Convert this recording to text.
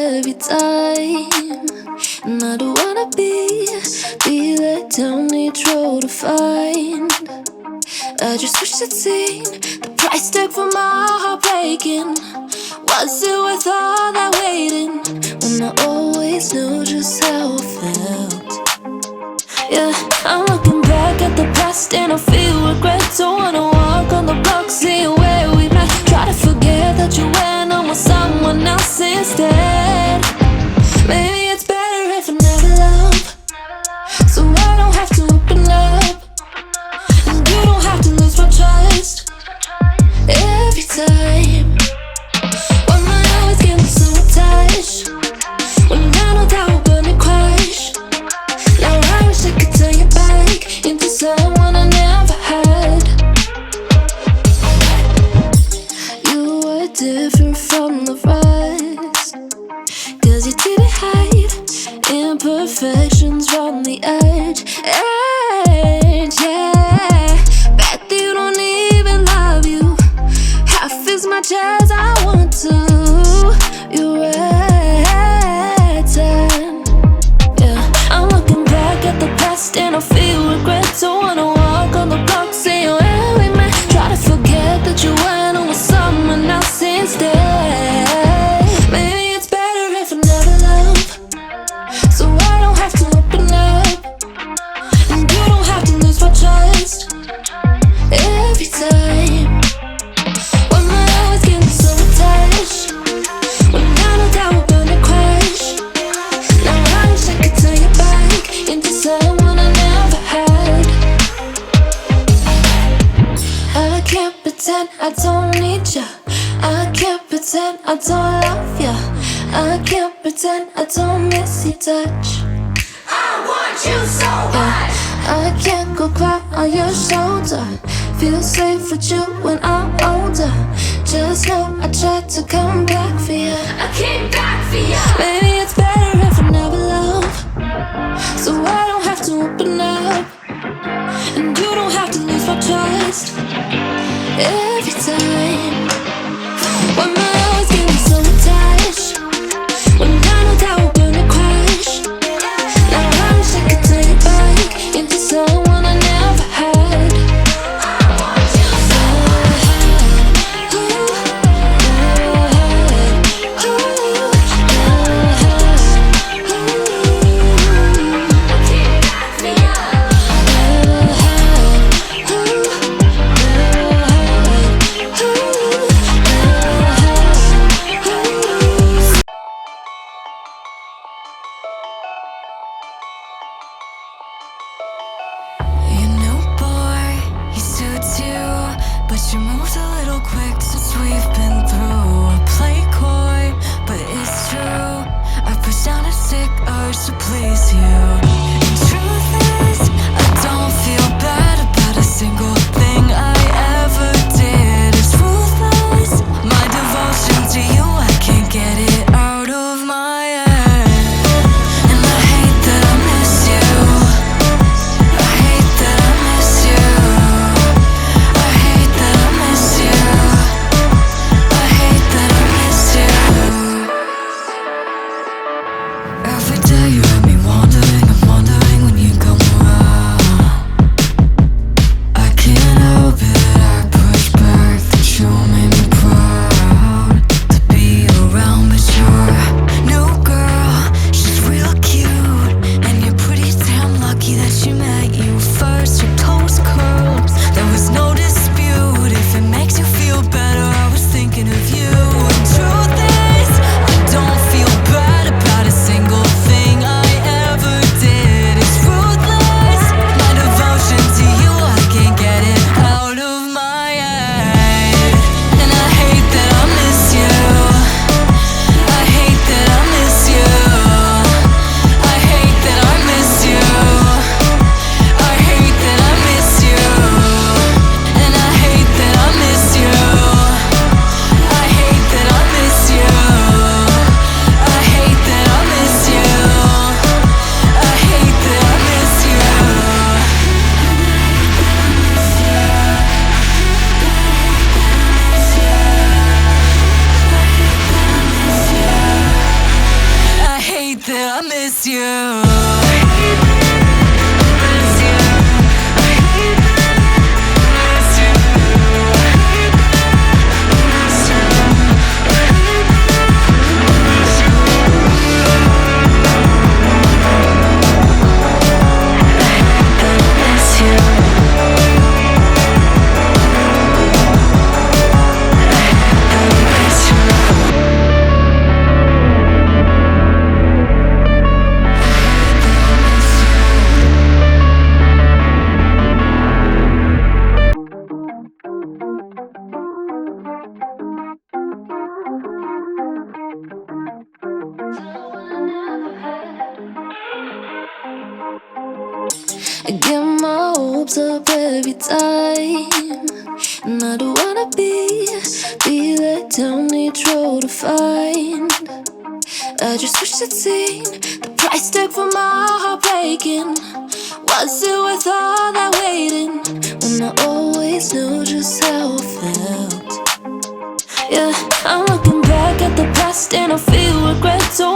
every time. And I don't wanna be let down, each road to find. I just wish I'd seen the price tag for my heart breaking. Was it worth all that waiting, when I always knew just how I felt? Yeah, I'm looking back at the past and I feel regret. Don't wanna walk on the block, see where we met. Try to forget that you went on with someone else instead. Maybe it's better if I never love, so I don't have to open up, and you don't have to lose my trust every time. When my eyes get so attached, when I know that we're gonna crash. Now I wish I could turn you back into someone I never had. You were different from the rest, 'cause you didn't hide imperfections from the edge. Yeah, bet you don't even love you half as much as I want to. You're right, yeah. I'm looking back at the past and I feel regret. Don't wanna walk on the block, see where we met. Try to forget that you went on with someone else instead. Maybe it's better if I never love, so I don't have to open up, and you don't have to lose my trust every time. When my eyes get so attached, when I know that we're gonna crash. Now I wish I could turn you back into someone I never had. I can't pretend I don't need ya, I can't pretend I don't love ya, I can't pretend I don't miss your touch. I want you so much. I can't go cry on your shoulder, feel safe with you when I'm older. Just know I tried to come back for you. I came back for you. Maybe it's better if I never love, so I don't have to open up, and you don't have to lose my trust every time. When my eyes get so attached, when I know that we're gonna crash. Now I wish I could turn you back into someone I never had. I want you so much. I came back for you. You know, boy, he suits you, but you moved a little quick since we've been through. I play coy, but it's true. I push down a sick urge to please you. And truth is, I don't feel bad about a single thing I ever did. It's ruthless, my devotion to you, I can't get it out of my head. And I hate that I miss you, I hate that I miss you, I hate that I miss you, I hate that I miss you. Every day you have me wondering that I miss you. I get my hopes up every time, and I don't wanna be let down, need to find. I just wish I'd seen the price tag for my heart breaking. Was it worth all that waiting, when I always knew just how I felt? Yeah, I'm looking back at the past and I feel regret. So